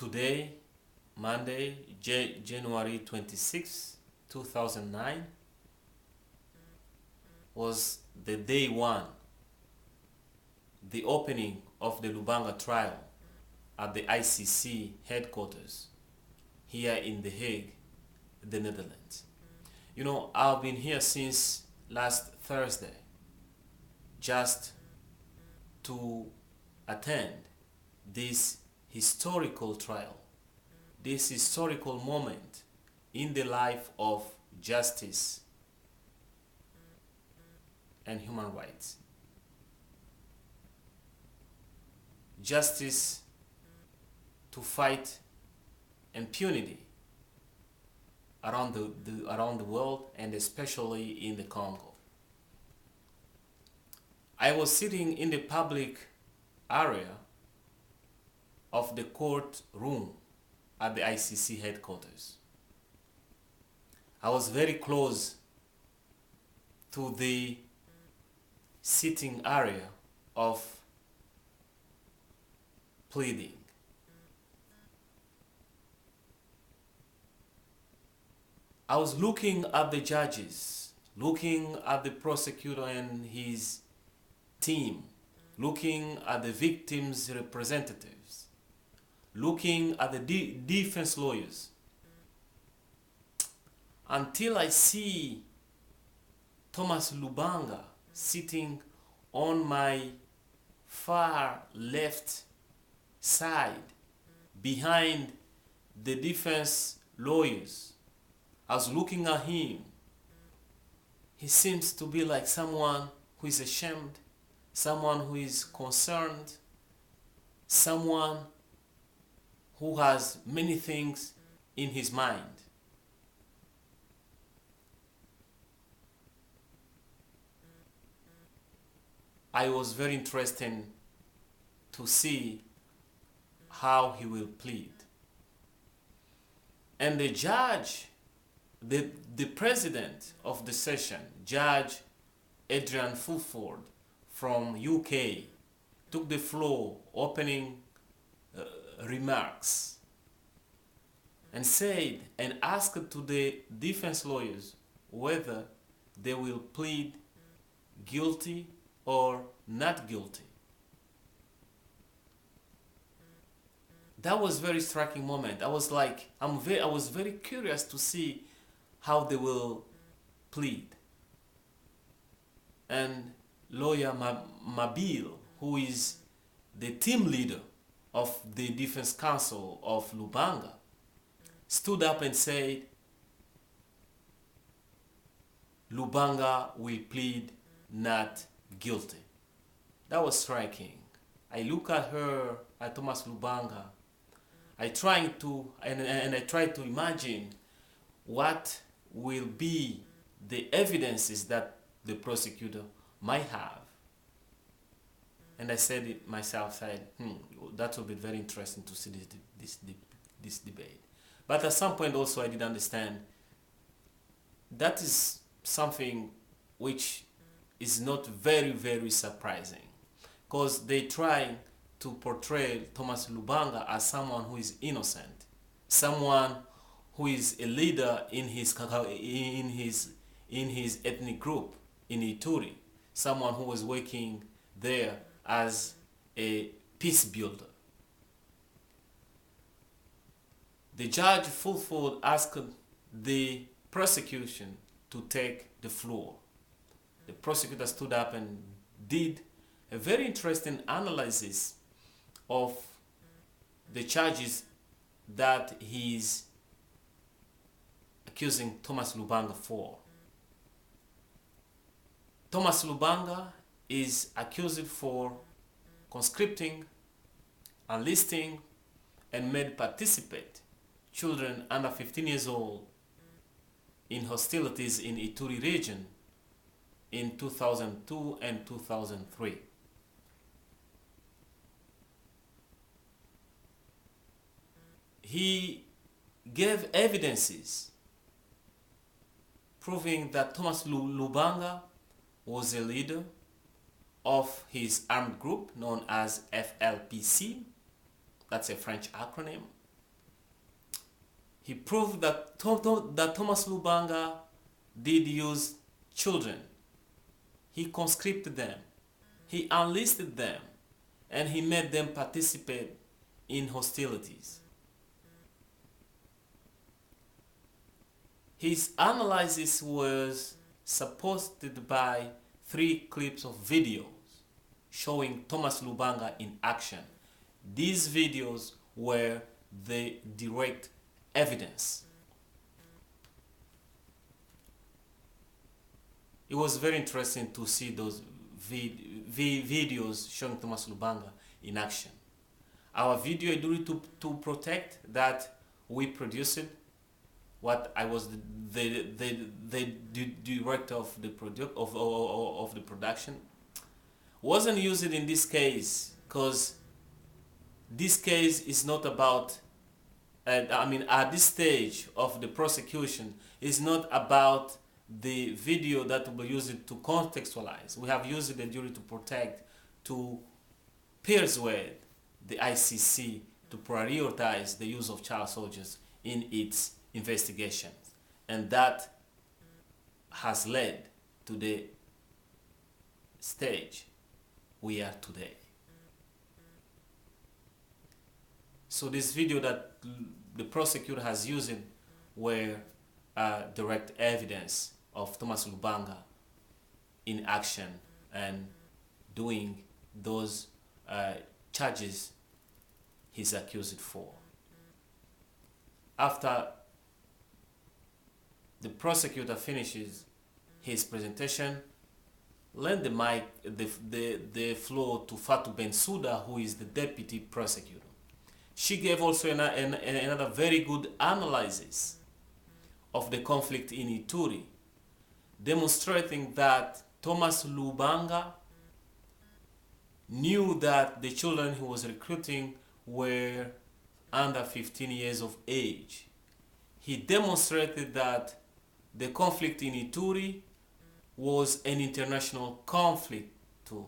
Today, Monday, January 26, 2009, was the day one, the opening of the Lubanga Trial at the ICC headquarters here in The Hague, the Netherlands. You know, I've been here since last Thursday just to attend this historical trial, this historical moment in the life of justice and human rights. Justice to fight impunity around the world, and especially in the Congo. I was sitting in the public area of the courtroom at the ICC headquarters. I was very close to the sitting area of pleading. I was looking at the judges, looking at the prosecutor and his team, looking at the victims' representatives, looking at the defense lawyers, until I see Thomas Lubanga sitting on my far left side behind the defense lawyers. I was looking at him. He seems to be like someone who is ashamed, someone who is concerned, someone who has many things in his mind. I was very interested to see how he will plead. And the judge, the president of the session, Judge Adrian Fulford from UK, took the floor, opening remarks, and said and asked to the defense lawyers whether they will plead guilty or not guilty. That was a very striking moment. I was like, I was very curious to see how they will plead. And lawyer Mabil, who is the team leader of the defense counsel of Lubanga, stood up and said, Lubanga will plead not guilty. That was striking. I look at her, at Thomas Lubanga. I try to imagine what will be the evidences that the prosecutor might have. And I said it myself, that will be very interesting to see this debate. But at some point also I did understand that is something which is not very, very surprising, because they try to portray Thomas Lubanga as someone who is innocent, someone who is a leader in his ethnic group in Ituri, someone who was working there as a peace builder. The judge Fulford asked the prosecution to take the floor. The prosecutor stood up and did a very interesting analysis of the charges that he is accusing Thomas Lubanga for. Thomas Lubanga is accused for conscripting, enlisting, and made participate children under 15 years old in hostilities in Ituri region in 2002 and 2003. He gave evidences proving that Thomas Lubanga was a leader of his armed group known as FLPC, that's a French acronym, He proved that, that Thomas Lubanga did use children. He conscripted them, he enlisted them, and he made them participate in hostilities. His analysis was supported by 3 clips of videos showing Thomas Lubanga in action. These videos were the direct evidence. It was very interesting to see those videos showing Thomas Lubanga in action. Our video duty to protect that we produced, what I was the director of the of the production, wasn't used in this case because this case is not about at this stage of the prosecution is not about the video that will be used to contextualize. We have used the duty to protect to persuade the ICC to prioritize the use of child soldiers in its investigations, and that has led to the stage we are today. So this video that the prosecutor has used were direct evidence of Thomas Lubanga in action and doing those charges he's accused for. After the prosecutor finishes his presentation, lend the mic, the floor to Fatou Bensouda, who is the deputy prosecutor. She gave also another very good analysis of the conflict in Ituri, demonstrating that Thomas Lubanga knew that the children he was recruiting were under 15 years of age. He demonstrated that the conflict in Ituri was an international conflict too,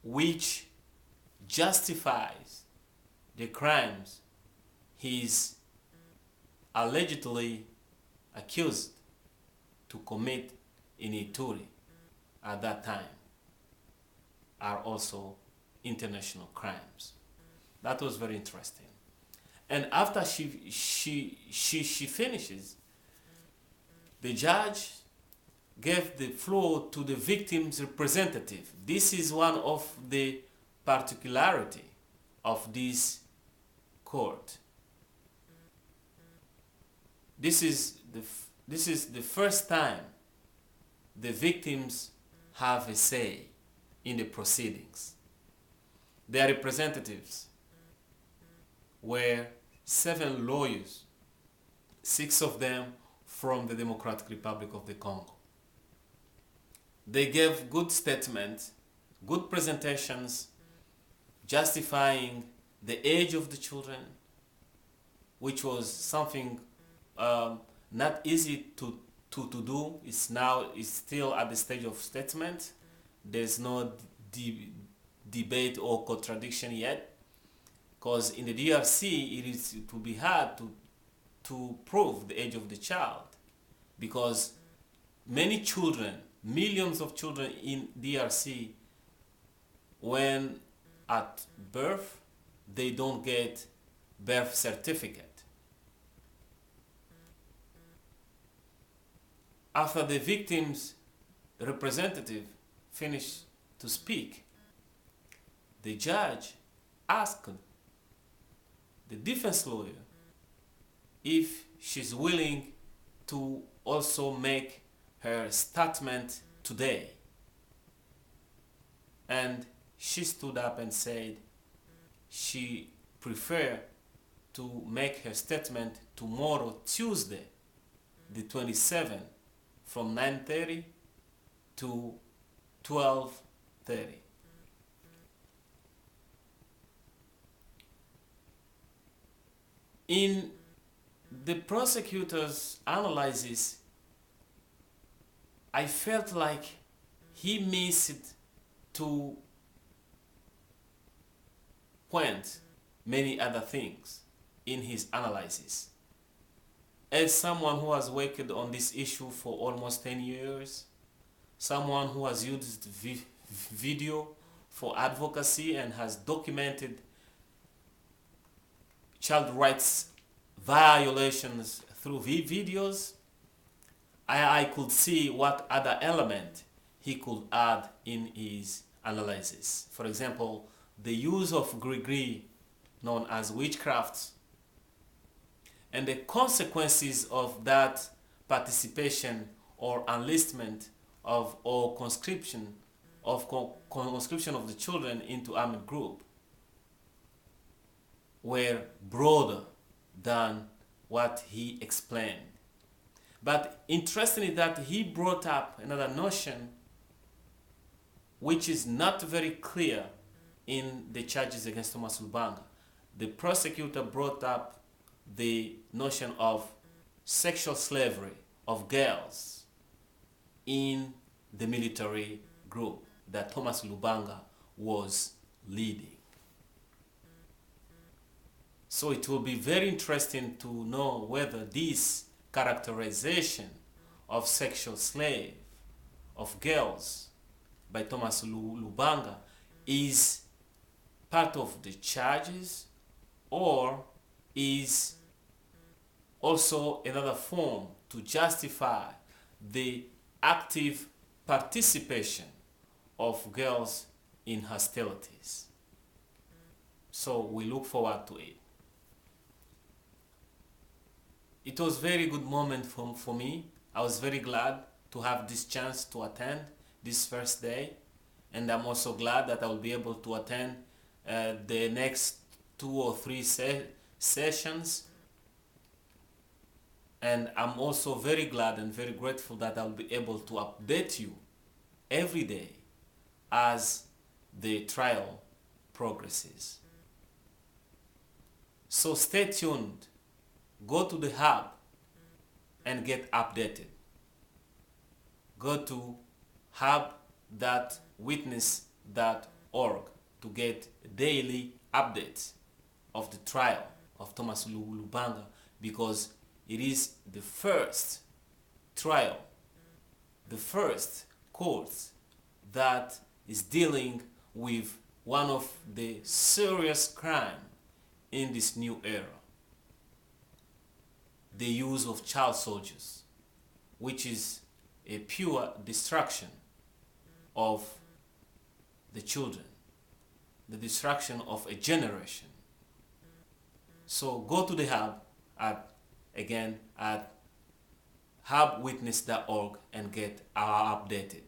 which justifies the crimes he's allegedly accused to commit in Ituri at that time are also international crimes. That was very interesting. And after she finishes, the judge gave the floor to the victim's representative. This is one of the particularity of this court. This is the first time the victims have a say in the proceedings. Their representatives were 7 lawyers, 6 of them from the Democratic Republic of the Congo. They gave good statements, good presentations, justifying the age of the children, which was something not easy to do. It's still at the stage of statement. There's no debate or contradiction yet, because in the DRC it will be hard to prove the age of the child, because many children, millions of children in DRC, when at birth they don't get birth certificate. After the victim's representative finished to speak, the judge asked the defense lawyer if she's willing to also make her statement today. And she stood up and said she preferred to make her statement tomorrow, Tuesday, the 27th, from 9:30 to 12:30. In the prosecutor's analysis, I felt like he missed 2 points many other things in his analysis. As someone who has worked on this issue for almost 10 years, someone who has used video for advocacy and has documented child rights violations through videos, I could see what other element he could add in his analysis. For example, the use of grigri, known as witchcraft, and the consequences of that participation or enlistment of or conscription of the children into armed group were broader than what he explained. But interestingly, that he brought up another notion which is not very clear in the charges against Thomas Lubanga. The prosecutor brought up the notion of sexual slavery of girls in the military group that Thomas Lubanga was leading. So it will be very interesting to know whether this characterization of sexual slave of girls by Thomas Lubanga is part of the charges or is also another form to justify the active participation of girls in hostilities. So we look forward to it. It was a very good moment for me. I was very glad to have this chance to attend this first day, and I'm also glad that I will be able to attend the next 2 or 3 sessions. And I'm also very glad and very grateful that I'll be able to update you every day as the trial progresses. So stay tuned. Go to the hub and get updated. Go to hub.witness.org to get daily updates of the trial of Thomas Lubanga, because it is the first trial, the first court that is dealing with one of the serious crime in this new era. The use of child soldiers, which is a pure destruction of the children, the destruction of a generation. So go to the hub at hubwitness.org and get updated.